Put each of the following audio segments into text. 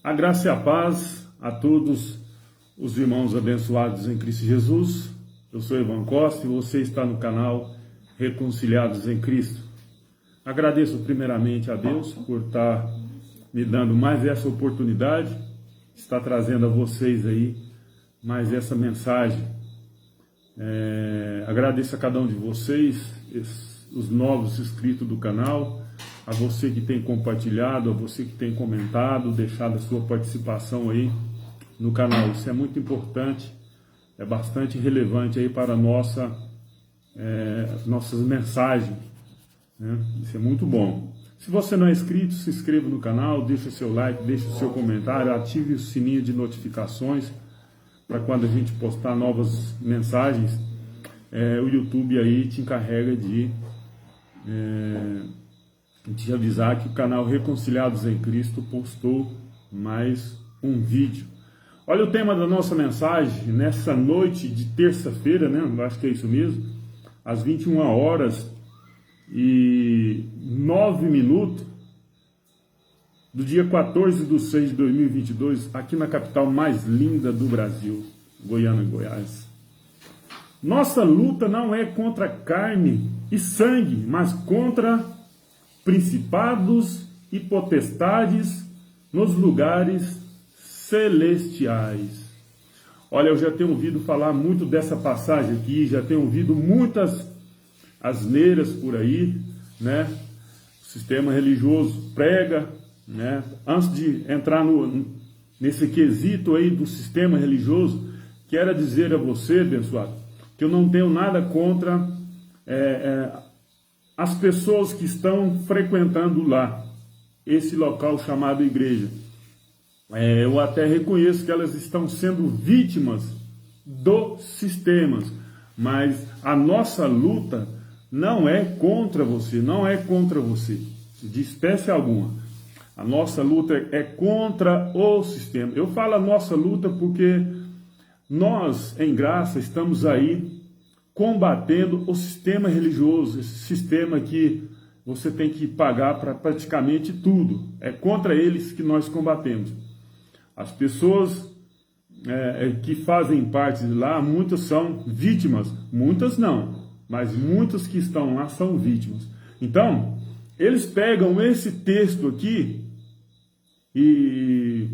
A graça e a paz a todos os irmãos abençoados em Cristo Jesus. Eu sou Ivan Costa e você está no canal Reconciliados em Cristo. Agradeço primeiramente a Deus por estar me dando mais essa oportunidade, está trazendo a vocês aí mais essa mensagem. Agradeço a cada um de vocês, os novos inscritos do canal, a você que tem compartilhado, a você que tem comentado, deixado a sua participação aí no canal. Isso é muito importante, é bastante relevante aí para nossas mensagens, né? Isso é muito bom. Se você não é inscrito, se inscreva no canal, deixe o seu like, deixe o seu comentário, ative o sininho de notificações para quando a gente postar novas mensagens, o YouTube aí te encarrega de avisar que o canal Reconciliados em Cristo postou mais um vídeo. Olha o tema da nossa mensagem nessa noite de terça-feira, né? Eu acho que é isso mesmo, às 21h09 do dia 14/6/2022, aqui na capital mais linda do Brasil, Goiânia, Goiás. Nossa luta não é contra carne e sangue, mas contra principados e potestades nos lugares celestiais. Olha, eu já tenho ouvido falar muito dessa passagem aqui, já tenho ouvido muitas asneiras por aí, né? O sistema religioso prega, né? Antes de entrar nesse quesito aí do sistema religioso, quero dizer a você, abençoado, que eu não tenho nada contra as pessoas que estão frequentando lá, esse local chamado igreja. Eu até reconheço que elas estão sendo vítimas dos sistemas, mas a nossa luta não é contra você, não é contra você, de espécie alguma. A nossa luta é contra o sistema. Eu falo a nossa luta porque nós, em graça, estamos aí combatendo o sistema religioso, esse sistema que você tem que pagar para praticamente tudo. É contra eles que nós combatemos. As pessoas que fazem parte de lá, muitas são vítimas, muitas não, mas muitas que estão lá são vítimas. Então, eles pegam esse texto aqui e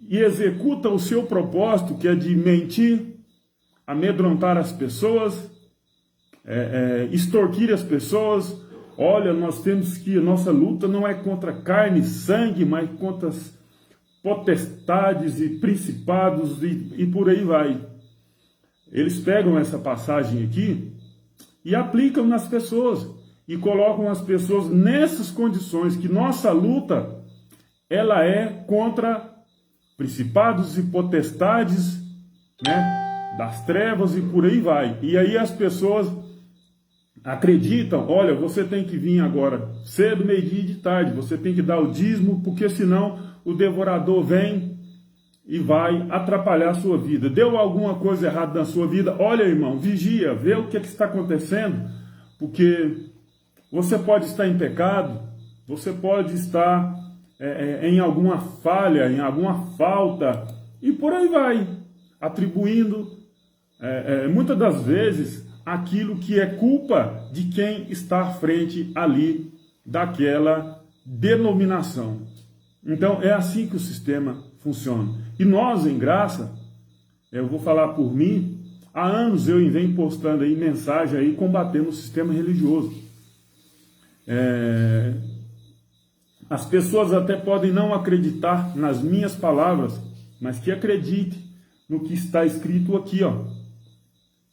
executam o seu propósito, que é de mentir, amedrontar as pessoas, extorquir as pessoas. Olha, nós temos que, nossa luta não é contra carne e sangue, mas contra as potestades e principados e por aí vai. Eles pegam essa passagem aqui e aplicam nas pessoas e colocam as pessoas nessas condições, que nossa luta ela é contra principados e potestades, né, das trevas e por aí vai. E aí as pessoas acreditam, olha, você tem que vir agora cedo, meio-dia e de tarde, você tem que dar o dízimo, porque senão o devorador vem e vai atrapalhar a sua vida. Deu alguma coisa errada na sua vida? Olha, irmão, vigia, vê o que está acontecendo, porque você pode estar em pecado, você pode estar em alguma falha, em alguma falta, e por aí vai, atribuindo, muitas das vezes, aquilo que é culpa de quem está à frente ali daquela denominação. Então, é assim que o sistema funciona. E nós, em graça, eu vou falar por mim, há anos eu venho postando aí mensagem aí combatendo o sistema religioso. As pessoas até podem não acreditar nas minhas palavras, mas que acredite no que está escrito aqui, ó.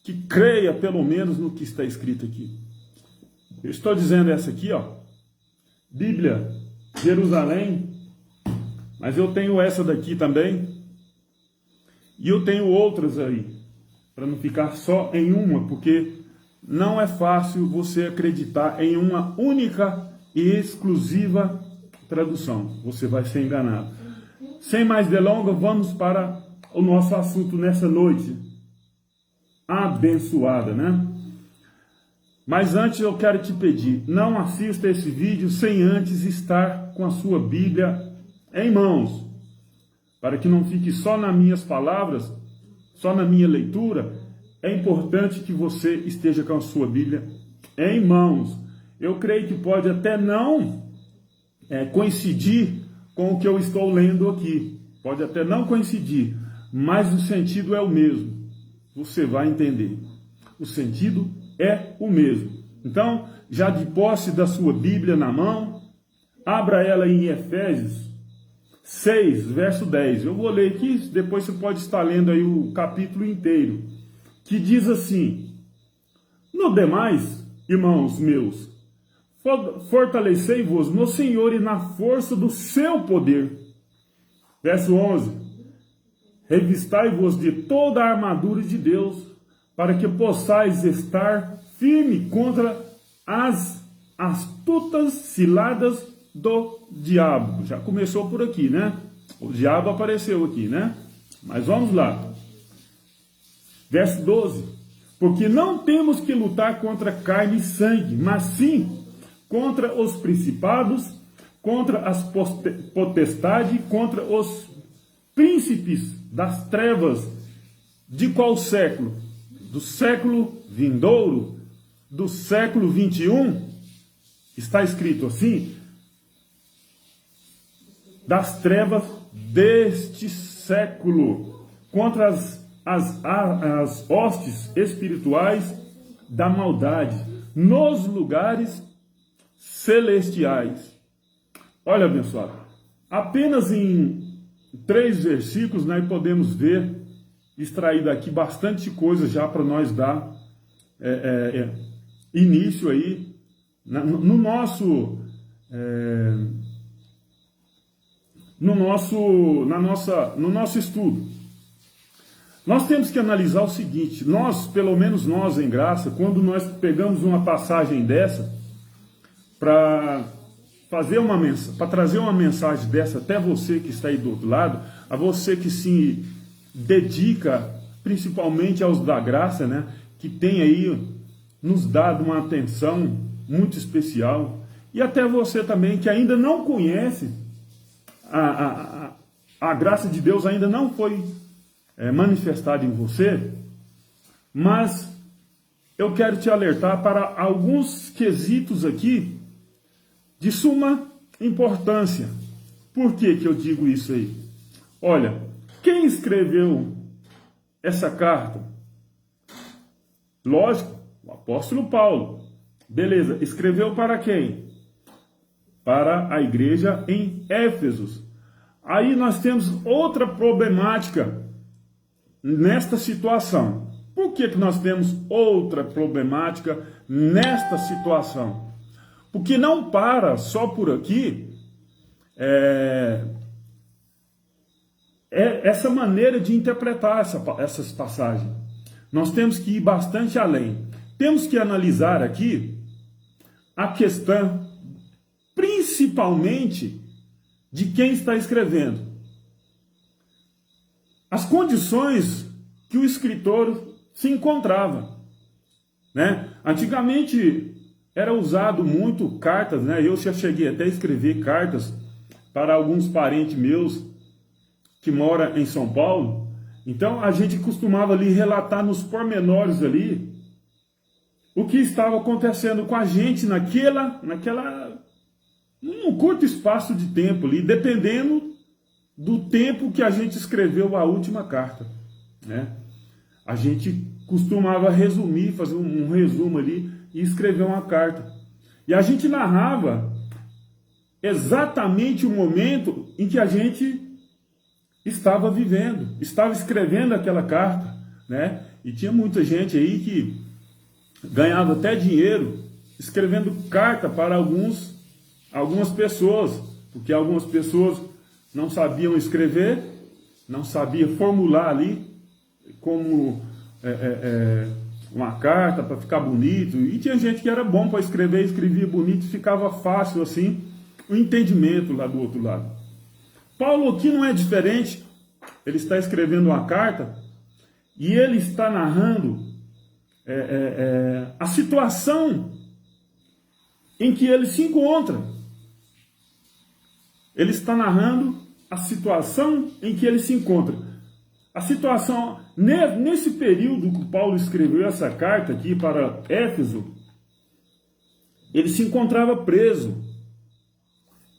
Que creia pelo menos no que está escrito aqui. Eu estou dizendo essa aqui, ó, Bíblia, Jerusalém, mas eu tenho essa daqui também, e eu tenho outras aí, para não ficar só em uma, porque não é fácil você acreditar em uma única e exclusiva tradução. Você vai ser enganado. Sem mais delongas, vamos para o nosso assunto nessa noite abençoada, né? Mas antes eu quero te pedir, não assista esse vídeo sem antes estar com a sua Bíblia em mãos. para que não fique só nas minhas palavras, só na minha leitura, é importante que você esteja com a sua Bíblia em mãos. Eu creio que pode até não coincidir com o que eu estou lendo aqui. Pode até não coincidir, mas o sentido é o mesmo. Você vai entender. O sentido é o mesmo. Então, já de posse da sua Bíblia na mão, abra ela em Efésios 6, verso 10. Eu vou ler aqui, depois você pode estar lendo aí o capítulo inteiro, que diz assim: no demais, irmãos meus, fortalecei-vos no Senhor e na força do seu poder. Verso 11: revistai-vos de toda a armadura de Deus, para que possais estar firme contra as astutas ciladas do diabo. Já começou por aqui, né? O diabo apareceu aqui, né? Mas vamos lá. Verso 12: porque não temos que lutar contra carne e sangue, mas sim contra os principados, contra as potestades, contra os príncipes das trevas. De qual século? Do século vindouro? Do século 21? Está escrito assim: das trevas deste século, contra as hostes espirituais da maldade nos lugares celestiais. Olha, abençoado, apenas em 3 versículos nós podemos ver, extrair daqui bastante coisa já para nós dar início aí no nosso estudo. Nós temos que analisar o seguinte: nós, pelo menos nós em graça, quando nós pegamos uma passagem dessa para trazer uma mensagem dessa até você que está aí do outro lado, a você que se dedica principalmente aos da graça, né, que tem aí nos dado uma atenção muito especial, e até você também que ainda não conhece a graça de Deus, ainda não foi manifestada em você, mas eu quero te alertar para alguns quesitos aqui de suma importância. Por que eu digo isso aí? Olha, quem escreveu essa carta? Lógico, o apóstolo Paulo. Beleza, escreveu para quem? Para a igreja em Éfeso. Aí nós temos outra problemática nesta situação. Por que nós temos outra problemática nesta situação? Porque não para só por aqui essa maneira de interpretar essas passagens. Nós temos que ir bastante além. Temos que analisar aqui a questão, principalmente, de quem está escrevendo. As condições que o escritor se encontrava, né? Antigamente era usado muito cartas, né? Eu já cheguei até a escrever cartas para alguns parentes meus que moram em São Paulo. Então a gente costumava ali relatar nos pormenores ali o que estava acontecendo com a gente num curto espaço de tempo ali, dependendo do tempo que a gente escreveu a última carta, né? A gente costumava resumir, fazer um resumo ali e escrever uma carta. E a gente narrava exatamente o momento em que a gente estava vivendo, estava escrevendo aquela carta, né? E tinha muita gente aí que ganhava até dinheiro escrevendo carta para algumas pessoas, porque algumas pessoas não sabiam escrever, não sabiam formular ali como uma carta para ficar bonito, e tinha gente que era bom para escrever, escrevia bonito, ficava fácil assim o entendimento lá do outro lado. Paulo aqui não é diferente. Ele está escrevendo uma carta e ele está narrando a situação em que ele se encontra. Ele está narrando a situação em que ele se encontra. A situação, nesse período que Paulo escreveu essa carta aqui para Éfeso, ele se encontrava preso.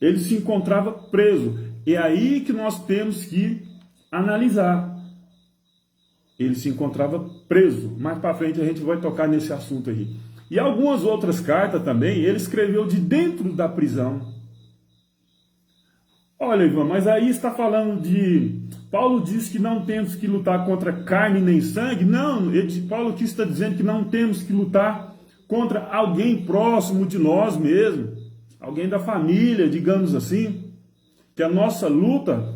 Ele se encontrava preso. É aí que nós temos que analisar. Ele se encontrava preso. Mais para frente a gente vai tocar nesse assunto aí. E algumas outras cartas também, ele escreveu de dentro da prisão. Olha, Ivan, mas aí está falando de... Paulo diz que não temos que lutar contra carne nem sangue. Não, Paulo aqui está dizendo que não temos que lutar contra alguém próximo de nós mesmos. Alguém da família, digamos assim. Que a nossa luta,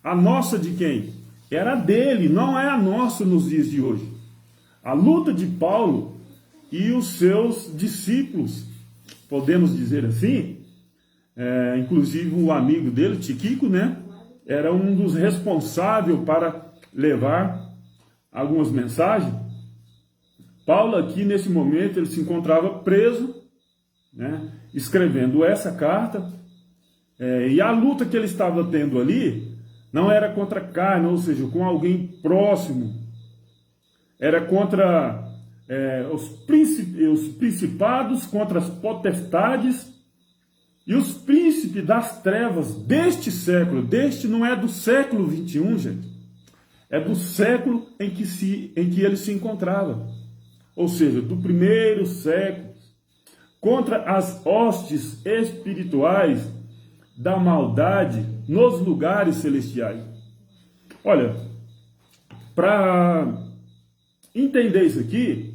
a nossa de quem? Era dele, não é a nossa nos dias de hoje. A luta de Paulo e os seus discípulos, podemos dizer assim, inclusive o amigo dele, Tíquico, né, era um dos responsáveis para levar algumas mensagens. Paulo aqui, nesse momento, ele se encontrava preso, né, escrevendo essa carta, e a luta que ele estava tendo ali não era contra carne, ou seja, com alguém próximo, era contra os principados, contra as potestades e os príncipes das trevas deste século. Deste não é do século 21, gente. É do século em que ele se encontrava. Ou seja, do primeiro século. Contra as hostes espirituais da maldade nos lugares celestiais. Olha, para entender isso aqui,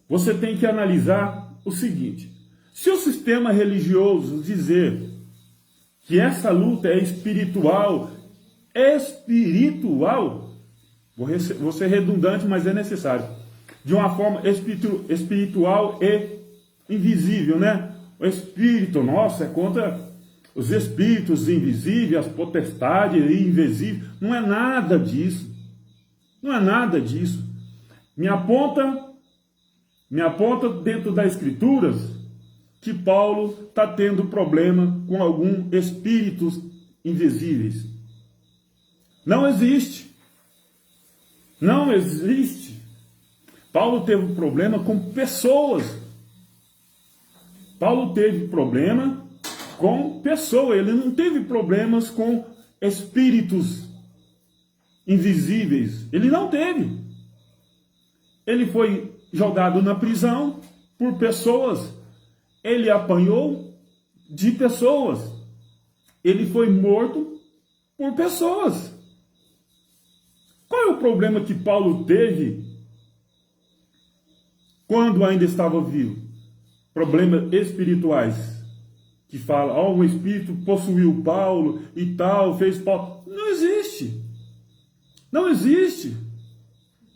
você tem que analisar o seguinte: se o sistema religioso dizer que essa luta é espiritual, vou ser redundante, mas é necessário, de uma forma espiritual e invisível, né? O espírito, nossa, é contra os espíritos invisíveis, as potestades invisíveis. Não é nada disso. Não é nada disso. Me aponta dentro das Escrituras que Paulo está tendo problema com alguns espíritos invisíveis. Não existe. Não existe. Paulo teve problema com pessoas. Paulo teve problema com pessoas. Ele não teve problemas com espíritos invisíveis. Ele não teve. Ele foi jogado na prisão por pessoas. Ele apanhou de pessoas. Ele foi morto por pessoas. Qual é o problema que Paulo teve quando ainda estava vivo? Problemas espirituais. Que fala, um espírito possuiu Paulo e tal, fez Paulo. Não existe. Não existe.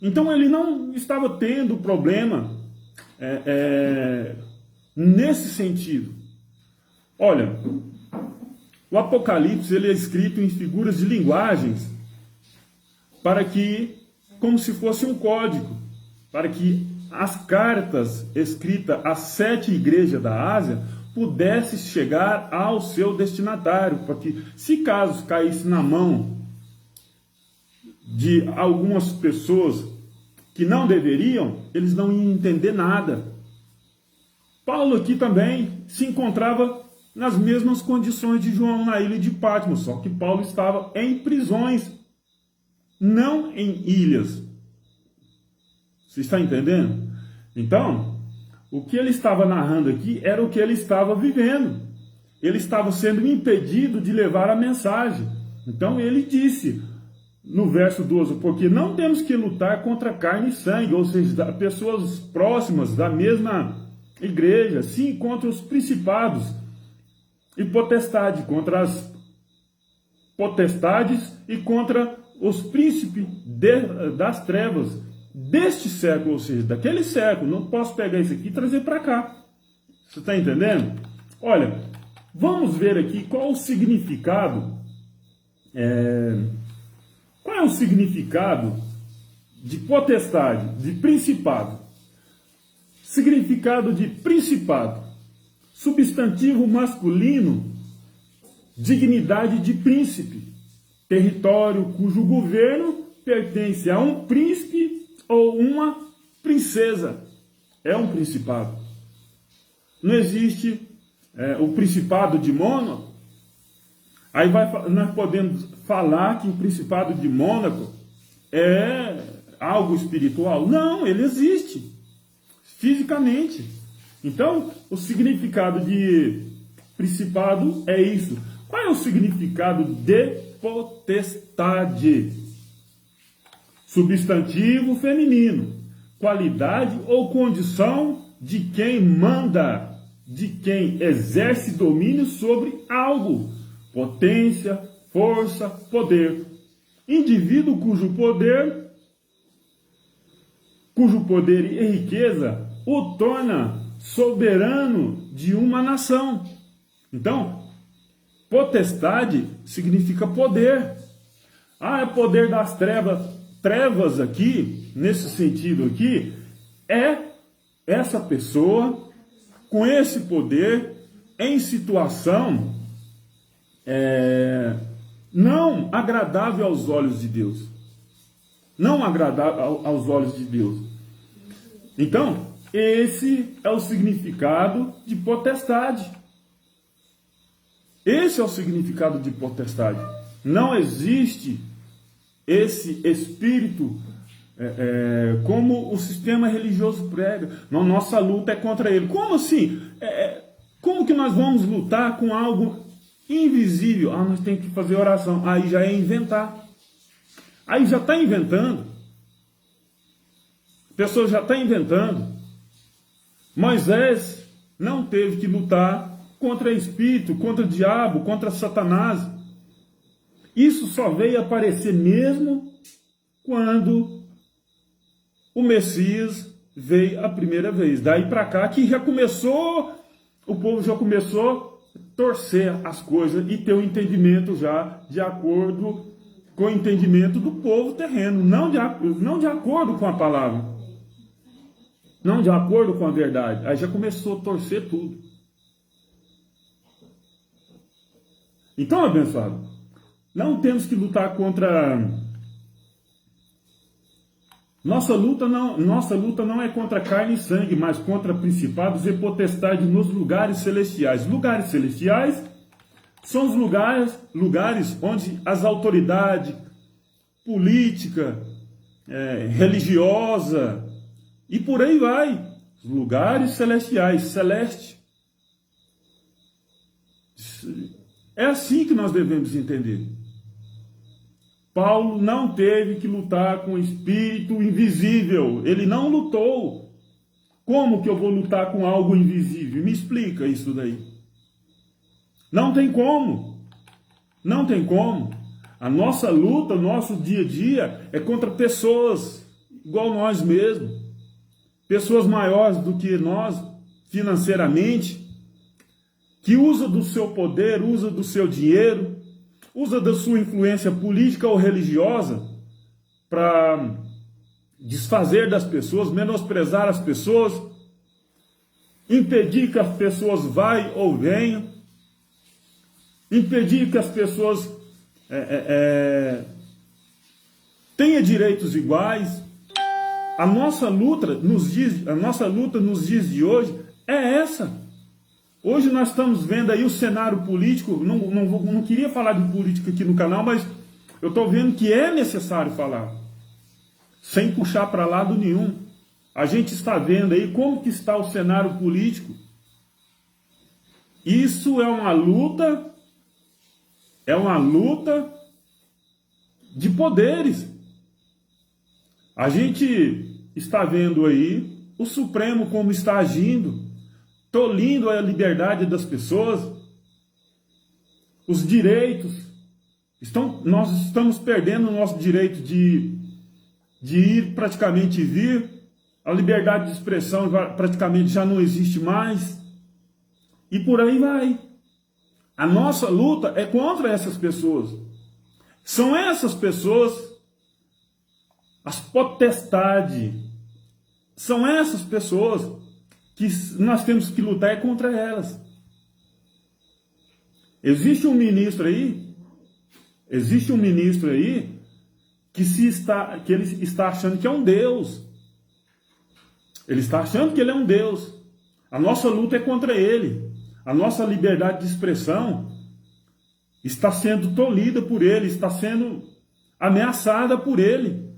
Então ele não estava tendo problema nesse sentido. Olha, o Apocalipse ele é escrito em figuras de linguagens para que, como se fosse um código, para que as cartas escritas às 7 igrejas da Ásia pudessem chegar ao seu destinatário, para que, se caso caísse na mão de algumas pessoas que não deveriam, eles não iam entender nada. Paulo aqui também se encontrava nas mesmas condições de João na ilha de Patmos, só que Paulo estava em prisões, não em ilhas. Você está entendendo? Então, o que ele estava narrando aqui era o que ele estava vivendo. Ele estava sendo impedido de levar a mensagem. Então ele disse, no verso 12, porque não temos que lutar contra carne e sangue, ou seja, pessoas próximas da mesma igreja, sim, contra os principados e potestade, contra as potestades e contra os príncipes das trevas deste século, ou seja, daquele século. Não posso pegar isso aqui e trazer para cá. Você está entendendo? Olha, vamos ver aqui qual o significado. Qual é o significado de potestade, de principado? Significado de principado. Substantivo masculino dignidade de príncipe, território cujo governo pertence a um príncipe ou uma princesa. É um principado. Não existe o principado de Mônaco. Aí nós podemos falar que o principado de Mônaco é algo espiritual. Não, ele existe fisicamente. Então, o significado de principado é isso. Qual é o significado de potestade? Substantivo feminino, qualidade ou condição de quem manda, de quem exerce domínio sobre algo, potência, força, poder. Indivíduo cujo poder e riqueza o torna soberano de uma nação. Então, potestade significa poder. É poder das trevas. Trevas aqui, nesse sentido aqui, é essa pessoa com esse poder em situação não agradável aos olhos de Deus. Não agradável aos olhos de Deus. Então, esse é o significado de potestade. Esse é o significado de potestade. Não existe esse espírito como o sistema religioso prega. Nossa luta é contra ele. Como assim? Como que nós vamos lutar com algo invisível? Nós temos que fazer oração. Aí já é inventar. Aí já está inventando. A pessoa já está inventando. Moisés não teve que lutar contra espírito, contra o diabo, contra Satanás. Isso só veio aparecer mesmo quando o Messias veio a primeira vez. Daí para cá que já começou, o povo já começou a torcer as coisas e ter um entendimento já de acordo com o entendimento do povo terreno, não de acordo com a palavra, não de acordo com a verdade. Aí já começou a torcer tudo. Então, abençoado, não temos que lutar contra... Nossa luta não é contra carne e sangue, mas contra principados e potestades nos lugares celestiais. Lugares celestiais são os lugares onde as autoridades política, religiosa e por aí vai. Lugares celestiais, celeste. É assim que nós devemos entender. Paulo não teve que lutar com o espírito invisível. Ele não lutou. Como que eu vou lutar com algo invisível? Me explica isso daí. Não tem como. Não tem como. A nossa luta, o nosso dia a dia é contra pessoas igual nós mesmos. Pessoas maiores do que nós financeiramente, que usa do seu poder, usa do seu dinheiro, usa da sua influência política ou religiosa para desfazer das pessoas, menosprezar as pessoas, impedir que as pessoas vá ou venham, impedir que as pessoas tenham direitos iguais. A nossa luta nos dias de hoje é essa. Hoje nós estamos vendo aí o cenário político, não queria falar de política aqui no canal, mas eu estou vendo que é necessário falar, sem puxar para lado nenhum. A gente está vendo aí como que está o cenário político. Isso é uma luta de poderes. A gente está vendo aí o Supremo como está agindo, tolindo a liberdade das pessoas, os direitos. Nós estamos perdendo o nosso direito de ir praticamente e vir. A liberdade de expressão praticamente já não existe mais. E por aí vai. A nossa luta é contra essas pessoas. São essas pessoas, as potestades, são essas pessoas que nós temos que lutar contra elas. Existe um ministro aí que ele está achando que é um Deus. Ele está achando que ele é um Deus. A nossa luta é contra ele. A nossa liberdade de expressão está sendo tolhida por ele, está sendo ameaçada por ele.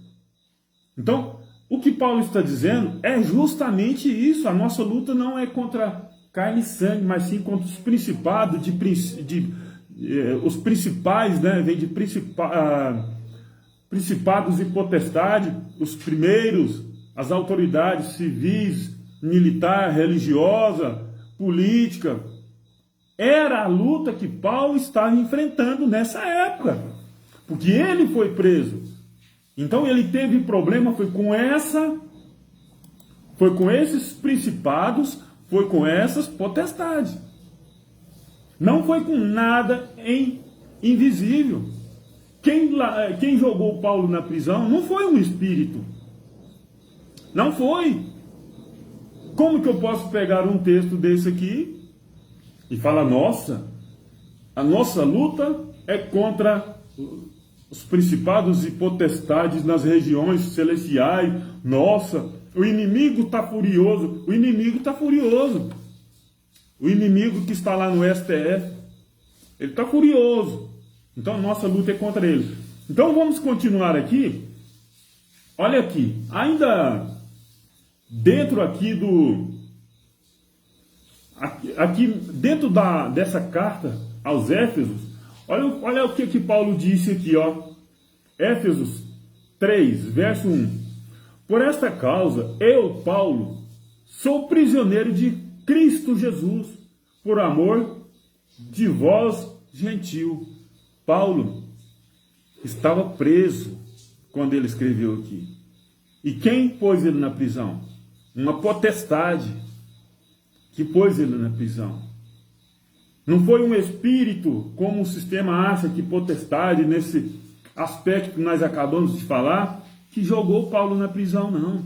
Então, o que Paulo está dizendo é justamente isso. A nossa luta não é contra carne e sangue, mas sim contra os principados, os principais, né? Vem de principados e potestades, os primeiros, as autoridades civis, militar, religiosa, política. Era a luta que Paulo estava enfrentando nessa época, porque ele foi preso. Então ele teve problema, foi com esses principados, foi com essas potestades. Não foi com nada invisível. Quem jogou Paulo na prisão não foi um espírito. Não foi. Como que eu posso pegar um texto desse aqui e falar, nossa, a nossa luta é contra os principados e potestades nas regiões celestiais. Nossa, o inimigo está furioso. O inimigo está furioso. O inimigo que está lá no STF, ele está furioso. Então, nossa luta é contra ele. Então, vamos continuar aqui. Olha aqui, ainda dentro aqui dentro dessa carta aos Éfesos, olha o que Paulo disse aqui, ó. Éfesos 3, verso 1. Por esta causa, eu, Paulo, sou prisioneiro de Cristo Jesus, por amor de vós, gentil. Paulo estava preso quando ele escreveu aqui. E quem pôs ele na prisão? Uma potestade que pôs ele na prisão. Não foi um espírito, como o sistema acha que potestade, nesse aspecto que nós acabamos de falar, que jogou Paulo na prisão, não.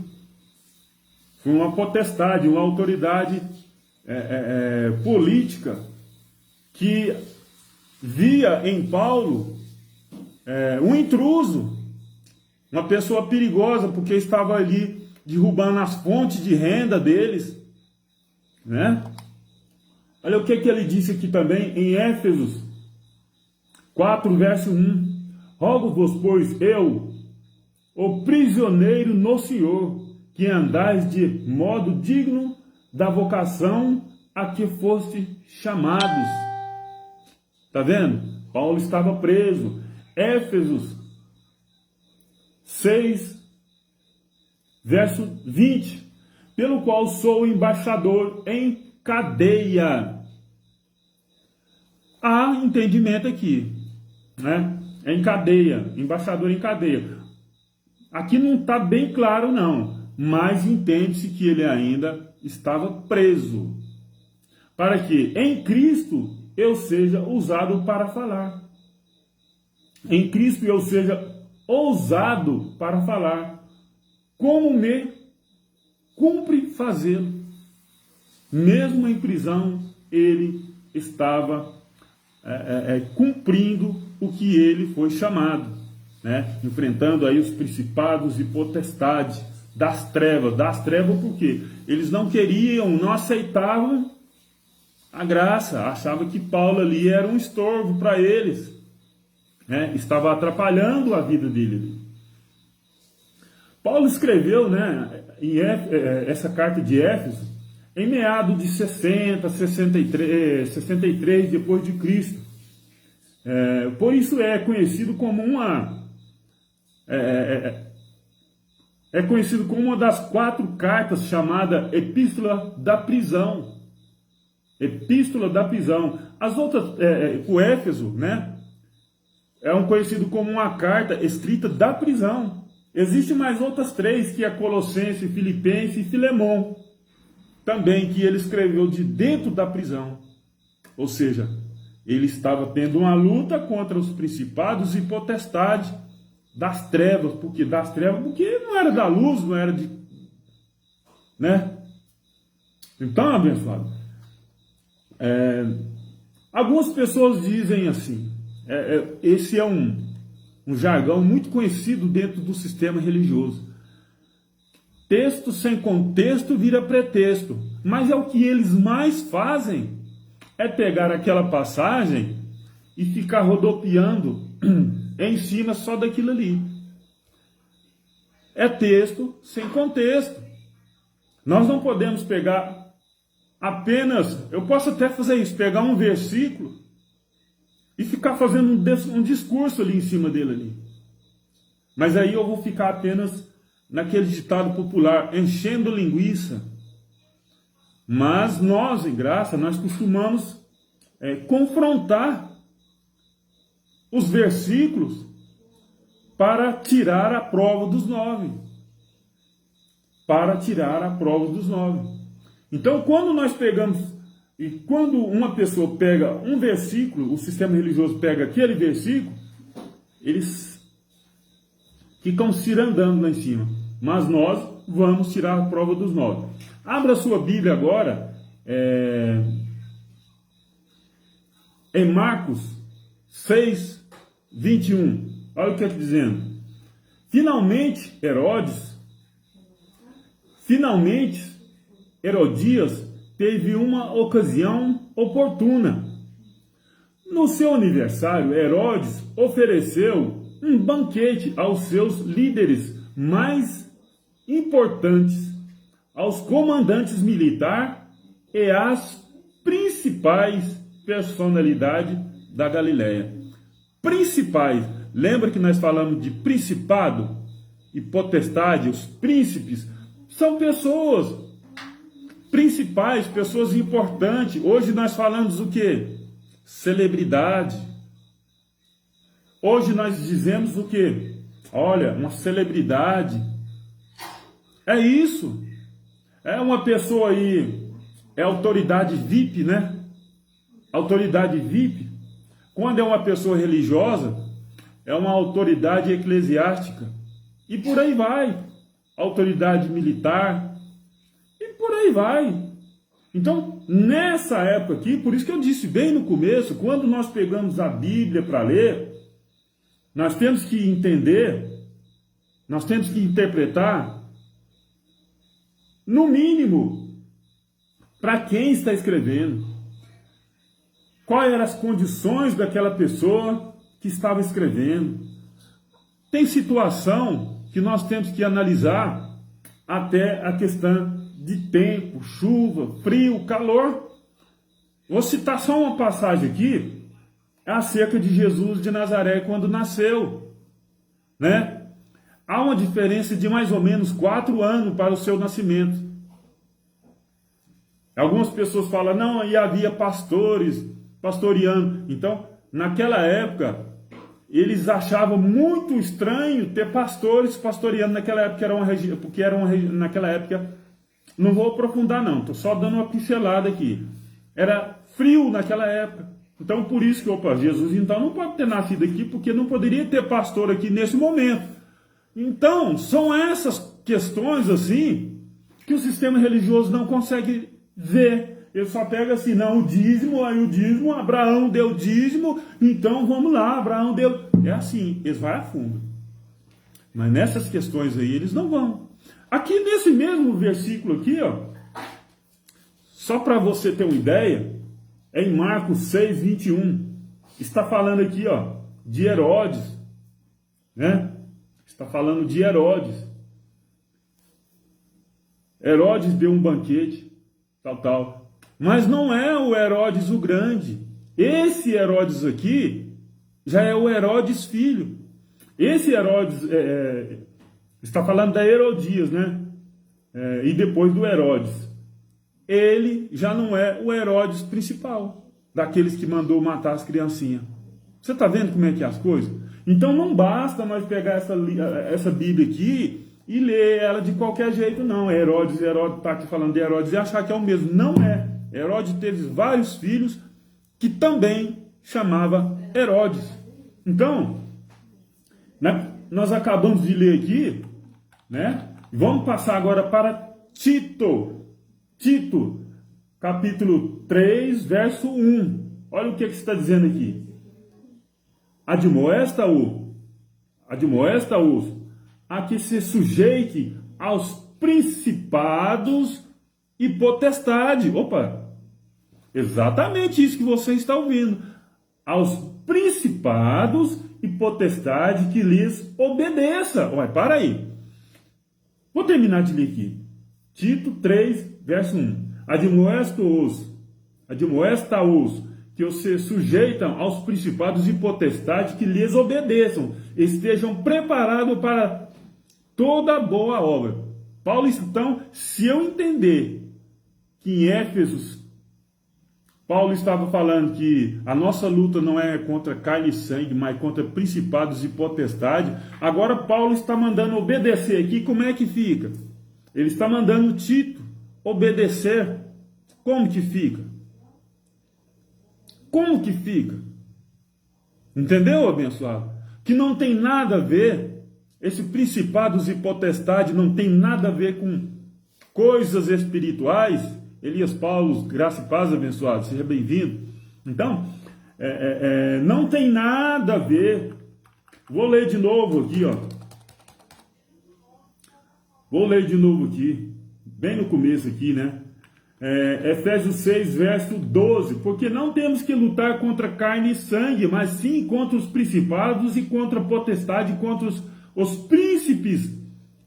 Foi uma potestade, uma autoridade política que via em Paulo um intruso, uma pessoa perigosa, porque estava ali derrubando as fontes de renda deles, né? Olha o que ele disse aqui também em Éfesos 4, verso 1. Rogo-vos, pois, eu, o prisioneiro no Senhor, que andais de modo digno da vocação a que foste chamados. Está vendo? Paulo estava preso. Éfesos 6, verso 20. Pelo qual sou embaixador em cadeia. Há entendimento aqui, né? Em cadeia, embaixador em cadeia. Aqui não está bem claro, não, mas entende-se que ele ainda estava preso, para que em Cristo eu seja usado para falar. Em Cristo eu seja ousado para falar, como me cumpre fazê-lo. Mesmo em prisão, ele estava cumprindo o que ele foi chamado, né? Enfrentando aí os principados e potestades das trevas, porque eles não queriam, não aceitavam a graça, achavam que Paulo ali era um estorvo para eles, né? Estava atrapalhando a vida dele. Paulo escreveu, né, essa carta de Éfeso em meados de 63 depois de Cristo. Por isso é conhecido como uma das 4 cartas chamada Epístola da Prisão. Epístola da Prisão. As outras, o Éfeso, né, conhecido como uma carta escrita da prisão. Existem mais outras 3, que é Colossenses, Filipenses e Filemão, também, que ele escreveu de dentro da prisão. Ou seja, ele estava tendo uma luta contra os principados e potestades das trevas, porque não era da luz, não era de, né? Então, abençoado, Algumas pessoas dizem assim, esse é um jargão muito conhecido dentro do sistema religioso. Texto sem contexto vira pretexto. Mas é o que eles mais fazem, é pegar aquela passagem e ficar rodopiando em cima só daquilo ali. É texto sem contexto. Nós não podemos pegar apenas, eu posso até fazer isso, pegar um versículo e ficar fazendo um discurso ali em cima dele ali. Mas aí eu vou ficar apenas naquele ditado popular, enchendo linguiça. Mas nós, em graça, nós costumamos confrontar os versículos para tirar a prova dos 9. Para tirar a prova dos 9. Então, quando nós pegamos, e quando uma pessoa pega um versículo, o sistema religioso pega aquele versículo, eles ficam cirandando lá em cima. Mas nós vamos tirar a prova dos 9. Abra sua Bíblia agora, em Marcos 6, 21. Olha o que está dizendo. Finalmente, Herodias teve uma ocasião oportuna. No seu aniversário, Herodes ofereceu um banquete aos seus líderes mais importantes, aos comandantes militares e às principais personalidades da Galileia. Principais, lembra que nós falamos de principado e potestade? Os príncipes são pessoas principais, pessoas importantes. Hoje nós falamos o quê? Celebridade. Hoje nós dizemos o quê? Olha, uma celebridade. É isso. É uma pessoa aí, é autoridade VIP, né? Autoridade VIP. Quando é uma pessoa religiosa, é uma autoridade eclesiástica. E por aí vai. Autoridade militar. E por aí vai. Então, nessa época aqui, por isso que eu disse bem no começo, quando nós pegamos a Bíblia para ler, nós temos que entender, nós temos que interpretar, no mínimo, para quem está escrevendo. Quais eram as condições daquela pessoa que estava escrevendo. Tem situação que nós temos que analisar até a questão de tempo, chuva, frio, calor. Vou citar só uma passagem aqui, acerca de Jesus de Nazaré quando nasceu, né? Há uma diferença de mais ou menos 4 anos para o seu nascimento. Algumas pessoas falam, não, e havia pastores pastoreando. Então, naquela época, eles achavam muito estranho ter pastores pastoreando naquela época, naquela época, não vou aprofundar não, estou só dando uma pincelada aqui. Era frio naquela época. Então, por isso que, Jesus então não pode ter nascido aqui, porque não poderia ter pastor aqui nesse momento. Então, são essas questões assim, que o sistema religioso não consegue ver. Ele só pega assim, não, o dízimo, Abraão deu dízimo, então vamos lá, Abraão deu. É assim, eles vão a fundo. Mas nessas questões aí, eles não vão. Aqui nesse mesmo versículo aqui, ó, só para você ter uma ideia, é em Marcos 6, 21, está falando aqui, ó, de Herodes, né? Está falando de Herodes. Herodes deu um banquete, tal. Mas não é o Herodes o Grande. Esse Herodes aqui já é o Herodes filho. Esse Herodes está falando da Herodias, né? E depois do Herodes. Ele já não é o Herodes principal, daqueles que mandou matar as criancinhas. Você está vendo como é que é as coisas? Então não basta nós pegar essa Bíblia aqui e ler ela de qualquer jeito, não. Herodes está aqui falando de Herodes e achar que é o mesmo. Não é. Herodes teve vários filhos que também chamava Herodes. Então, né, nós acabamos de ler aqui, né? Vamos passar agora para Tito. Tito, capítulo 3, verso 1. Olha o que está dizendo aqui. Admoesta-os a que se sujeite aos principados e potestade. Opa, exatamente isso que você está ouvindo. Aos principados e potestade que lhes obedeça. Olha, para aí. Vou terminar de ler aqui. Tito 3, verso 1. Admoesta-os que se sujeitam aos principados e potestades que lhes obedeçam, estejam preparados para toda boa obra. Paulo, então, se eu entender que em Éfesos, Paulo estava falando que a nossa luta não é contra carne e sangue, mas contra principados e potestades, agora Paulo está mandando obedecer aqui, como é que fica? Ele está mandando Tito obedecer. Como que fica? Como que fica? Entendeu, abençoado? Que não tem nada a ver, esse principados e potestade não tem nada a ver com coisas espirituais. Elias Paulo, graça e paz, abençoado, seja bem-vindo. Então, não tem nada a ver. Vou ler de novo aqui, ó. Vou ler de novo aqui, bem no começo aqui, né? Efésios 6, verso 12, porque não temos que lutar contra carne e sangue, mas sim contra os principados e contra a potestade, contra os príncipes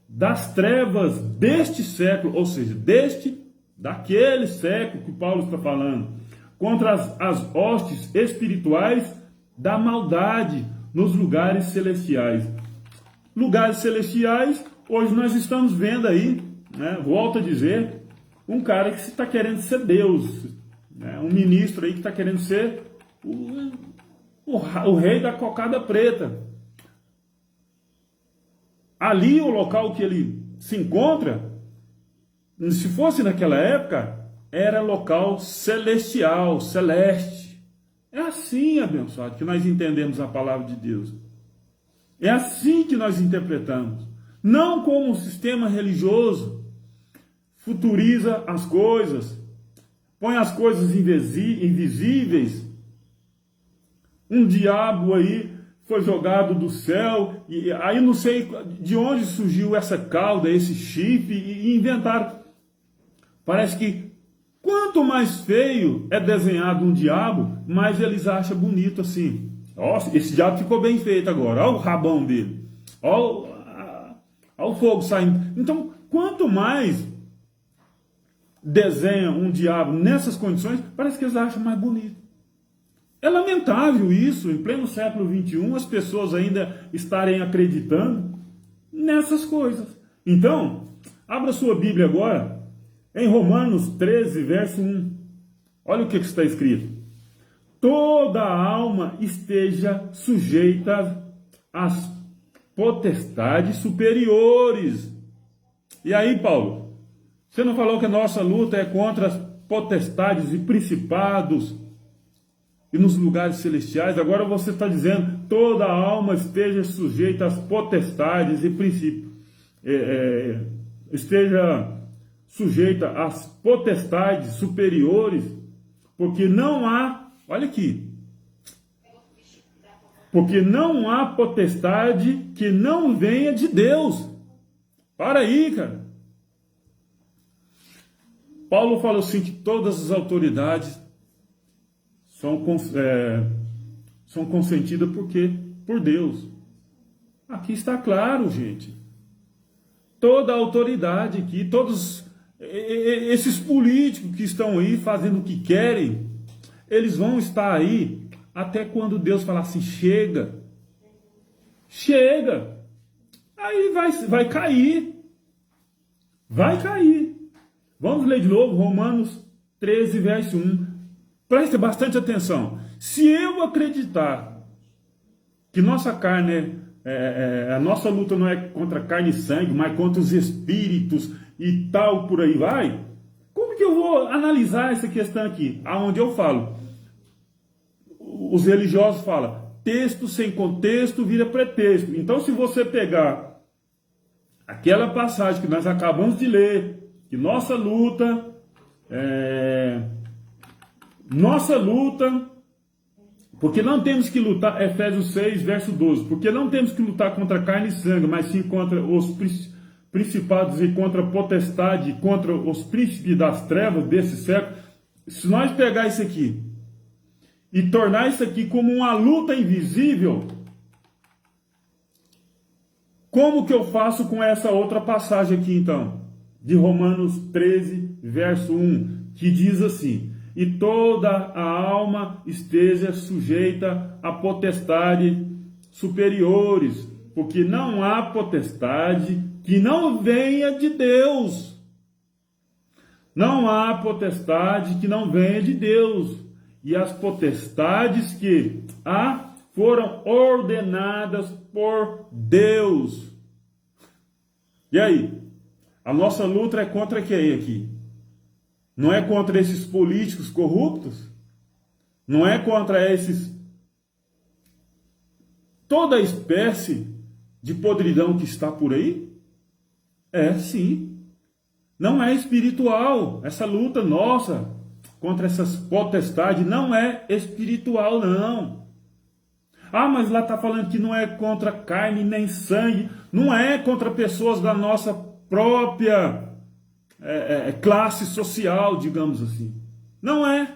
das trevas deste século, ou seja, daquele século que Paulo está falando, contra as hostes espirituais da maldade nos lugares celestiais. Lugares celestiais, hoje nós estamos vendo aí, né, volto a dizer, um cara que está querendo ser Deus, né? Um ministro aí que está querendo ser o rei da cocada preta. Ali, o local que ele se encontra, se fosse naquela época, era local celestial, celeste. É assim, abençoado, que nós entendemos a palavra de Deus. É assim que nós interpretamos. Não como um sistema religioso futuriza as coisas, põe as coisas invisíveis. Um diabo aí foi jogado do céu, e aí não sei de onde surgiu essa cauda, esse chifre, e inventaram. Parece que quanto mais feio é desenhado um diabo, mais eles acham bonito assim. Nossa, esse diabo ficou bem feito agora, olha o rabão dele, olha o fogo saindo. Então, quanto mais desenha um diabo nessas condições, parece que eles acham mais bonito. É lamentável isso, em pleno século XXI, as pessoas ainda estarem acreditando nessas coisas. Então, abra sua Bíblia agora, em Romanos 13, verso 1. Olha o que está escrito. Toda alma esteja sujeita às potestades superiores. E aí, Paulo? Você não falou que a nossa luta é contra as potestades e principados e nos lugares celestiais? Agora você está dizendo toda alma esteja sujeita às potestades e princípios. Esteja sujeita às potestades superiores, porque não há, olha aqui, porque não há potestade que não venha de Deus. Para aí, cara. Paulo fala assim que todas as autoridades são consentidas por Deus. Aqui está claro, gente. Toda a autoridade aqui, todos esses políticos que estão aí fazendo o que querem, eles vão estar aí até quando Deus falar assim, chega. Chega. Aí vai cair. Vai cair. Vamos ler de novo Romanos 13, verso 1. Preste bastante atenção. Se eu acreditar que nossa carne, a nossa luta não é contra carne e sangue, mas contra os espíritos e tal, por aí vai, como que eu vou analisar essa questão aqui? Aonde eu falo, os religiosos falam, texto sem contexto vira pretexto. Então, se você pegar aquela passagem que nós acabamos de ler, que nossa luta Porque não temos que lutar, Efésios 6, verso 12, porque não temos que lutar contra carne e sangue, mas sim contra os principados e contra a potestade, contra os príncipes das trevas desse século. Se nós pegar isso aqui e tornar isso aqui como uma luta invisível, como que eu faço com essa outra passagem aqui então? De Romanos 13, verso 1, que diz assim: e toda a alma esteja sujeita a potestade superiores, porque não há potestade que não venha de Deus. Não há potestade que não venha de Deus. E as potestades que há foram ordenadas por Deus. E aí? A nossa luta é contra quem aqui? Não é contra esses políticos corruptos? Não é contra toda espécie de podridão que está por aí? É, sim. Não é espiritual. Essa luta nossa contra essas potestades não é espiritual, não. Ah, mas lá está falando que não é contra carne nem sangue. Não é contra pessoas da nossa própria classe social, digamos assim. Não é.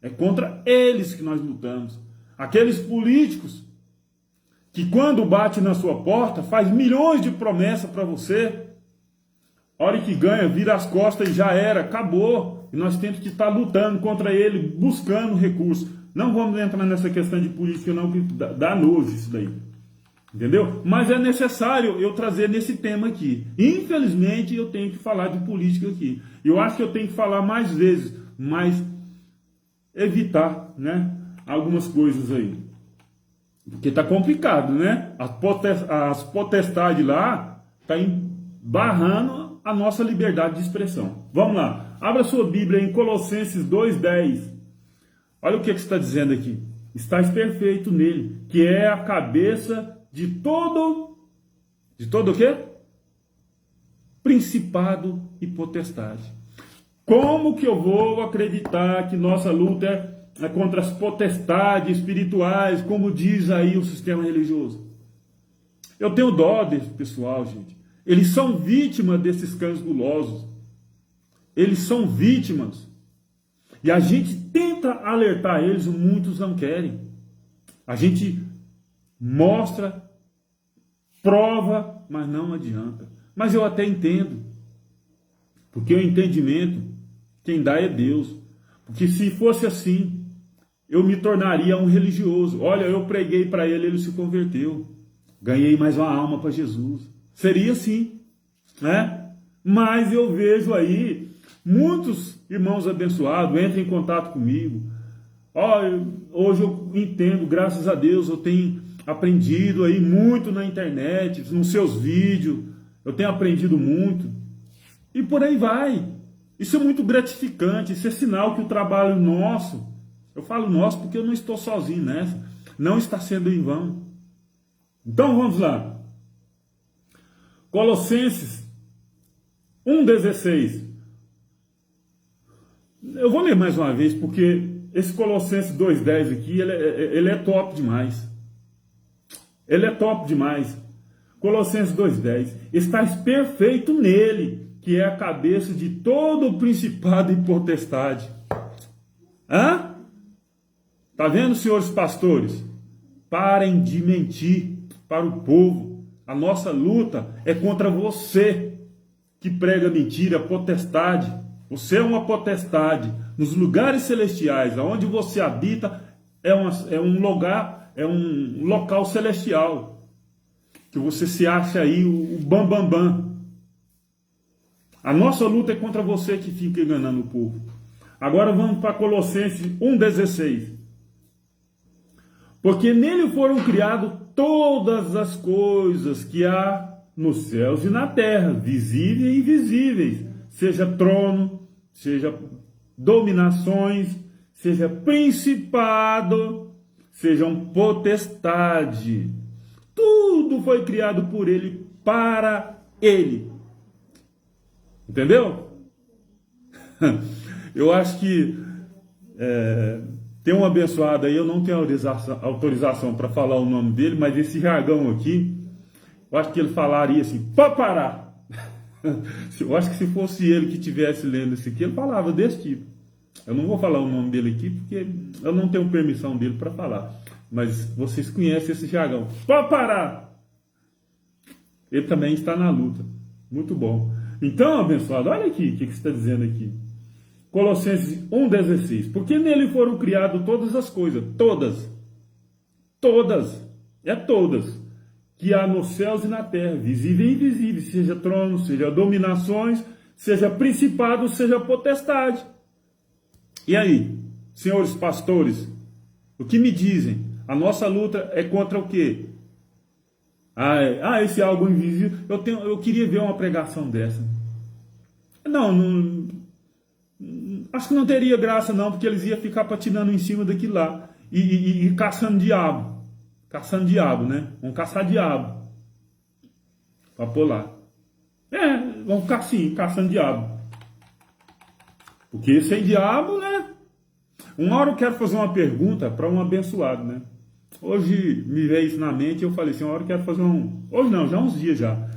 É contra eles que nós lutamos. Aqueles políticos que quando bate na sua porta faz milhões de promessas para você. A hora que ganha, vira as costas e já era, acabou. E nós temos que estar lutando contra ele, buscando recursos. Não vamos entrar nessa questão de política não, que dá nojo isso daí. Entendeu? Mas é necessário eu trazer nesse tema aqui. Infelizmente, eu tenho que falar de política aqui. Eu acho que eu tenho que falar mais vezes, mas evitar, né, algumas coisas aí. Porque tá complicado, né? As potestades lá tá barrando a nossa liberdade de expressão. Vamos lá. Abra sua Bíblia em Colossenses 2:10. Olha o que está dizendo aqui. Estais perfeito nele, que é a cabeça de todo o quê? Principado e potestade. Como que eu vou acreditar que nossa luta é contra as potestades espirituais, como diz aí o sistema religioso? Eu tenho dó desse pessoal, gente. Eles são vítimas desses cães gulosos. Eles são vítimas. E a gente tenta alertar eles, muitos não querem. A gente mostra, prova, mas não adianta. Mas eu até entendo. Porque o entendimento, quem dá é Deus. Porque se fosse assim, eu me tornaria um religioso. Olha, eu preguei para ele, ele se converteu. Ganhei mais uma alma para Jesus. Seria assim, né? Mas eu vejo aí muitos irmãos abençoados entram em contato comigo. Hoje eu entendo, graças a Deus, eu tenho aprendido aí muito na internet, nos seus vídeos, eu tenho aprendido muito. E por aí vai. Isso é muito gratificante, isso é sinal que o trabalho nosso, eu falo nosso porque eu não estou sozinho nessa, não está sendo em vão. Então vamos lá. Colossenses 1,16. Eu vou ler mais uma vez, porque esse Colossenses 2,10 aqui, ele é top demais. Ele é top demais. Colossenses 2,10. Estais perfeito nele, que é a cabeça de todo o principado e potestade. Hã? Tá vendo, senhores pastores? Parem de mentir para o povo. A nossa luta é contra você que prega mentira, potestade. Você é uma potestade. Nos lugares celestiais, onde você habita, é um local celestial. Que você se acha aí o bambambam. Bam, bam. A nossa luta é contra você que fica enganando o povo. Agora vamos para Colossenses 1,16. Porque nele foram criadas todas as coisas que há nos céus e na terra, visíveis e invisíveis, seja trono, seja dominações, seja principado, sejam potestade. Tudo foi criado por ele, para ele. Entendeu? Eu acho que Tem um abençoado aí, eu não tenho autorização para falar o nome dele, mas esse jargão aqui, eu acho que ele falaria assim, pode parar. Eu acho que se fosse ele que estivesse lendo isso aqui, ele falava desse tipo. Eu não vou falar o nome dele aqui, porque eu não tenho permissão dele para falar. Mas vocês conhecem esse jargão. Pode parar! Ele também está na luta. Muito bom. Então, abençoado, olha aqui o que está dizendo aqui. Colossenses 1,16. Porque nele foram criadas todas as coisas. Todas. Todas. É todas. Que há nos céus e na terra. Visível e invisível. Seja trono, seja dominações, seja principado, seja potestade. E aí, senhores pastores, o que me dizem? A nossa luta é contra o quê? Esse algo invisível. Eu queria ver uma pregação dessa. Não, acho que não teria graça não, porque eles iam ficar patinando em cima daquilo lá e caçando diabo. Caçando diabo, né? Vão caçar diabo para pôr lá. Vão ficar assim, caçando diabo. Porque sem diabo, né? Uma hora eu quero fazer uma pergunta para um abençoado, né? Hoje me veio isso na mente e eu falei assim, uma hora eu quero fazer Hoje não, já há uns dias já.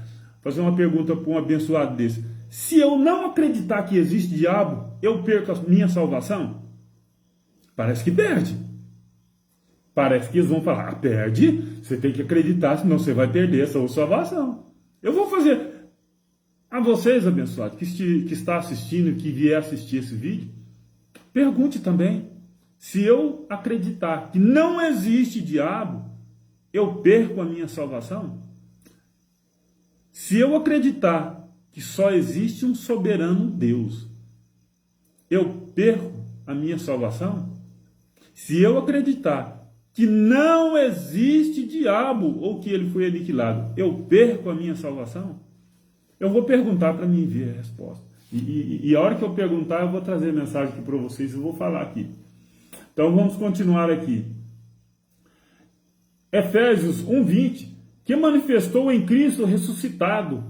Fazer uma pergunta para um abençoado desse. Se eu não acreditar que existe diabo, eu perco a minha salvação? Parece que perde. Parece que eles vão falar, perde, você tem que acreditar, senão você vai perder a sua salvação. Eu vou fazer... A vocês, abençoados, que está assistindo, que vier assistir esse vídeo, pergunte também. Se eu acreditar que não existe diabo, eu perco a minha salvação? Se eu acreditar que só existe um soberano Deus, eu perco a minha salvação? Se eu acreditar que não existe diabo ou que ele foi aniquilado, eu perco a minha salvação? Eu vou perguntar para mim ver a resposta. E a hora que eu perguntar, eu vou trazer a mensagem aqui para vocês e vou falar aqui. Então vamos continuar aqui. Efésios 1:20, que manifestou em Cristo ressuscitado,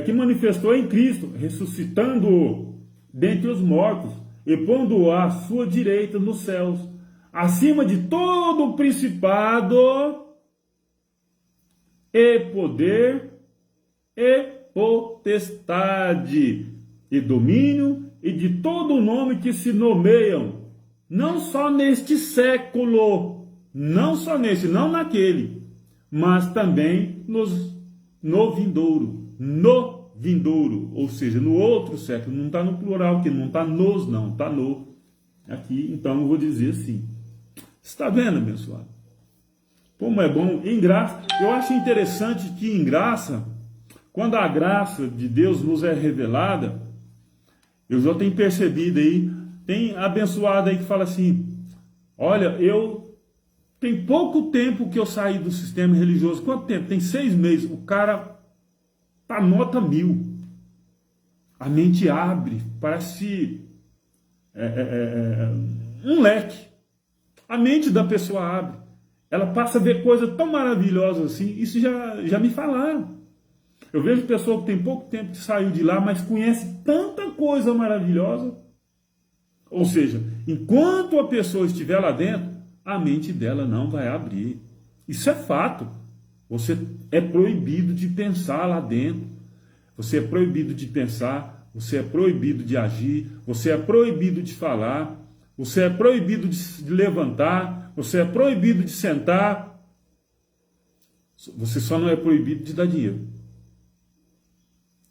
que manifestou em Cristo, ressuscitando-o dentre os mortos e pondo-o à sua direita nos céus, acima de todo o principado e poder e potestade e domínio e de todo o nome que se nomeiam, não só neste século, não só neste, não naquele, mas também no vindouro, ou seja, no outro século. Não está no plural, que não está nos, não, está no. Aqui, então eu vou dizer assim. Está vendo, abençoado? Como é bom, em graça. Eu acho interessante que em graça, quando a graça de Deus nos é revelada, eu já tenho percebido aí, tem abençoado aí que fala assim, olha, tem pouco tempo que eu saí do sistema religioso. Quanto tempo? Tem 6 meses. O cara tá nota 1000. A mente abre, parece um leque. A mente da pessoa abre. Ela passa a ver coisas tão maravilhosas assim. Isso já me falaram. Eu vejo pessoa que tem pouco tempo que saiu de lá, mas conhece tanta coisa maravilhosa. Ou seja, enquanto a pessoa estiver lá dentro, a mente dela não vai abrir. Isso é fato. Você é proibido de pensar lá dentro. Você é proibido de pensar. Você é proibido de agir. Você é proibido de falar. Você é proibido de levantar. Você é proibido de sentar. Você só não é proibido de dar dinheiro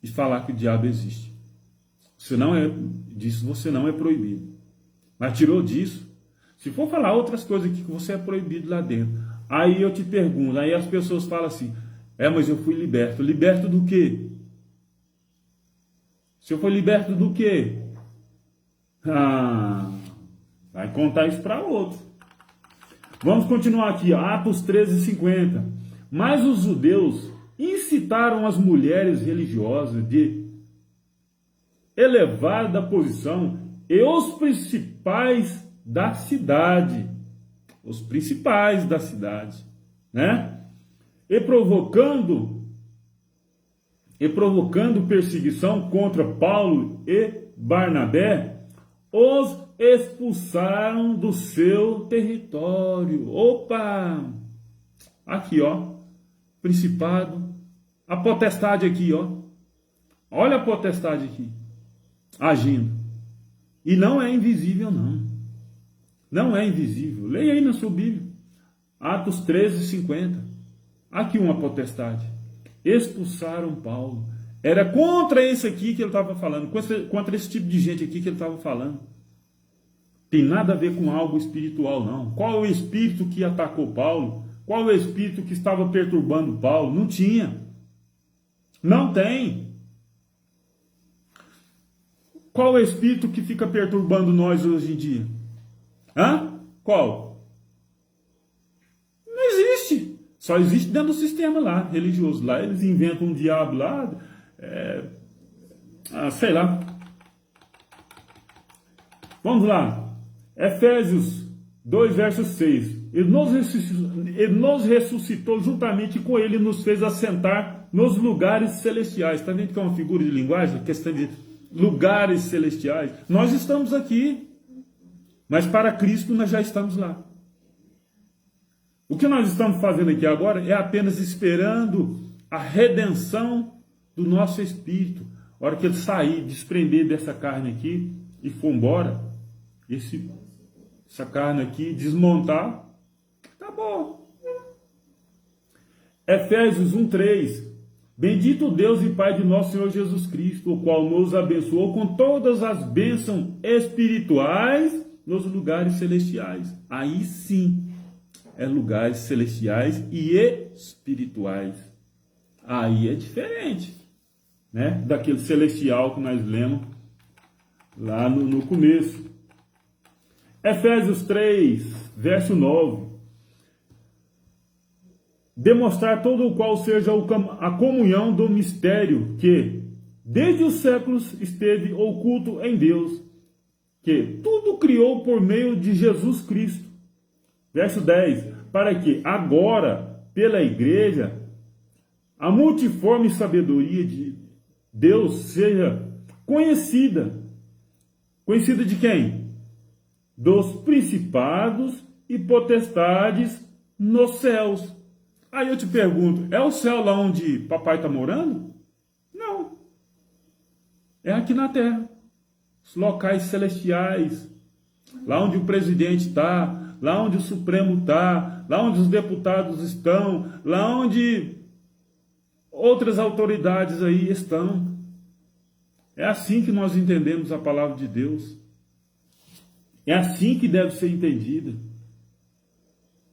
e falar que o diabo existe. Você não é proibido. Mas tirou disso. Se for falar outras coisas aqui que você é proibido lá dentro, aí eu te pergunto, aí as pessoas falam assim, mas eu fui liberto. Liberto do quê? Se eu fui liberto do quê? Vai contar isso para outro. Vamos continuar aqui, Atos 13:50. Mas os judeus incitaram as mulheres religiosas de elevada posição e os principais da cidade, né? E provocando perseguição contra Paulo e Barnabé, os expulsaram do seu território. Opa! Aqui, ó, principado, a potestade aqui, ó. Olha a potestade aqui, agindo. E não é invisível, não. Não é invisível. Leia aí na sua Bíblia. Atos 13:50. Aqui uma potestade. Expulsaram Paulo. Era contra esse aqui que ele estava falando. Contra esse tipo de gente aqui que ele estava falando. Tem nada a ver com algo espiritual, não. Qual é o espírito que atacou Paulo? Qual é o espírito que estava perturbando Paulo? Não tinha. Não tem. Qual é o espírito que fica perturbando nós hoje em dia? Hã? Qual? Não existe. Só existe dentro do sistema lá, religioso. Lá eles inventam um diabo lá, sei lá. Vamos lá. Efésios 2, verso 6. Ele nos ressuscitou juntamente com ele e nos fez assentar nos lugares celestiais. Está vendo que é uma figura de linguagem? Questão de lugares celestiais. Nós estamos aqui, mas para Cristo nós já estamos lá. O que nós estamos fazendo aqui agora é apenas esperando a redenção do nosso espírito. A hora que ele sair, desprender dessa carne aqui e for embora, essa carne aqui, desmontar, tá bom. Efésios 1:3. Bendito Deus e Pai de nosso Senhor Jesus Cristo, o qual nos abençoou com todas as bênçãos espirituais nos lugares celestiais. Aí sim, é lugares celestiais e espirituais. Aí é diferente, né? Daquele celestial que nós lemos lá no começo. Efésios 3, verso 9. Demonstrar todo o qual seja a comunhão do mistério que, desde os séculos, esteve oculto em Deus, que tudo criou por meio de Jesus Cristo. Verso 10. Para que agora, pela igreja, a multiforme sabedoria de Deus seja conhecida. Conhecida de quem? Dos principados e potestades nos céus. Aí eu te pergunto, é o céu lá onde papai está morando? Não. É aqui na terra. Os locais celestiais. Lá onde o presidente está, lá onde o Supremo está, lá onde os deputados estão, lá onde outras autoridades aí estão. É assim que nós entendemos a palavra de Deus. É assim que deve ser entendida.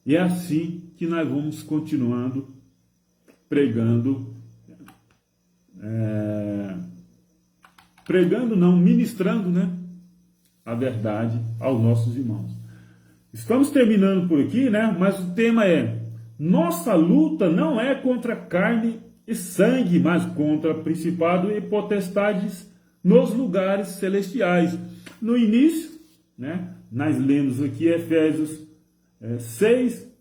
E é assim que nós vamos continuando pregando, ministrando, né, a verdade aos nossos irmãos. Estamos terminando por aqui, né, mas o tema é: nossa luta não é contra carne e sangue, mas contra principado e potestades nos lugares celestiais. No início, né, nós lemos aqui Efésios 6,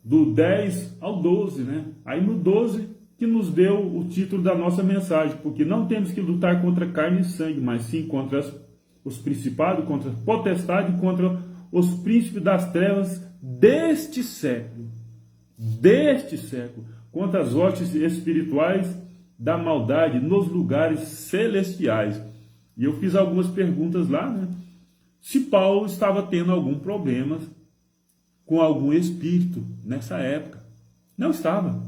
do 10 ao 12, né? Aí no 12 que nos deu o título da nossa mensagem, porque não temos que lutar contra carne e sangue, mas sim contra os principados, contra a potestade, contra os príncipes das trevas deste século, contra as hostes espirituais da maldade nos lugares celestiais. E eu fiz algumas perguntas lá, né? Se Paulo estava tendo algum problema com algum espírito nessa época. Não estava.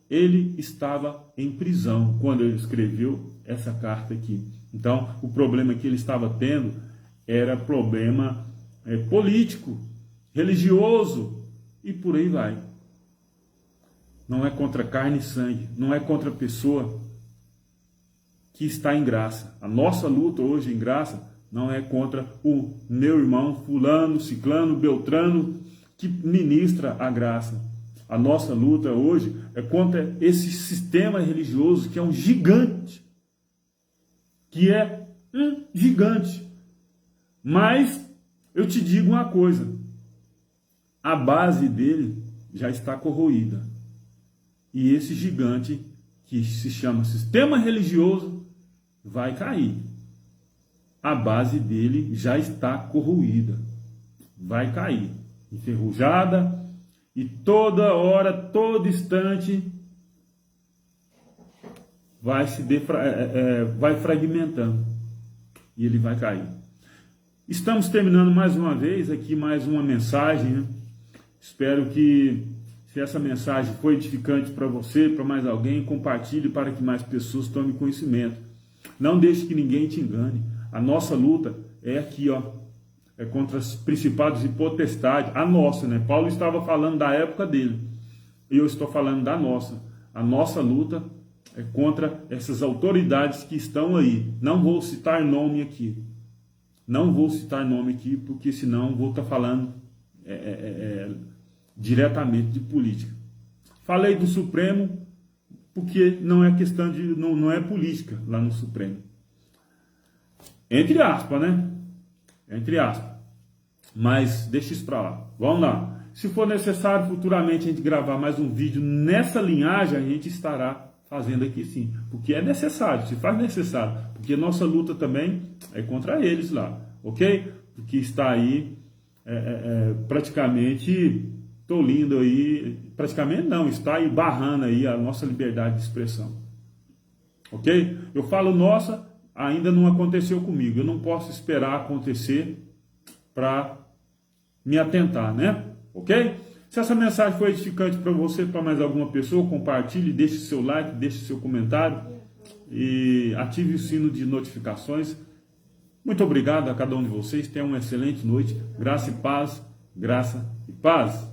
Ele estava em prisão quando ele escreveu essa carta aqui. Então, o problema que ele estava tendo era problema político, religioso e por aí vai. Não é contra carne e sangue, não é contra a pessoa que está em graça. A nossa luta hoje em graça não é contra o meu irmão fulano, ciclano, beltrano, que ministra a graça. A nossa luta hoje é contra esse sistema religioso que é um gigante. Mas eu te digo uma coisa: a base dele já está corroída. E esse gigante, que se chama sistema religioso, vai cair. a base dele já está corroída, vai cair, enferrujada, e toda hora, todo instante, vai fragmentando e ele vai cair. Estamos terminando mais uma vez aqui mais uma mensagem, né? Espero que, se essa mensagem foi edificante para você, para mais alguém, compartilhe para que mais pessoas tomem conhecimento. Não deixe que ninguém te engane. A nossa luta é aqui, ó, é contra os principados e potestades, a nossa, né? Paulo estava falando da época dele, e eu estou falando da nossa. A nossa luta é contra essas autoridades que estão aí. Não vou citar nome aqui. Não vou citar nome aqui, porque senão vou estar falando diretamente de política. Falei do Supremo, porque não é questão de... não é política lá no Supremo. Entre aspas, né? Entre aspas. Mas deixa isso para lá. Vamos lá. Se for necessário futuramente a gente gravar mais um vídeo nessa linhagem, a gente estará fazendo aqui sim, porque é necessário, se faz necessário, porque nossa luta também é contra eles lá, ok? Porque está aí praticamente tolindo aí, praticamente não, está aí barrando aí a nossa liberdade de expressão, ok? Eu falo nossa, ainda não aconteceu comigo, eu não posso esperar acontecer para me atentar, né? Ok? Se essa mensagem foi edificante para você, para mais alguma pessoa, compartilhe, deixe seu like, deixe seu comentário e ative o sino de notificações. Muito obrigado a cada um de vocês. Tenham uma excelente noite. Graça e paz. Graça e paz.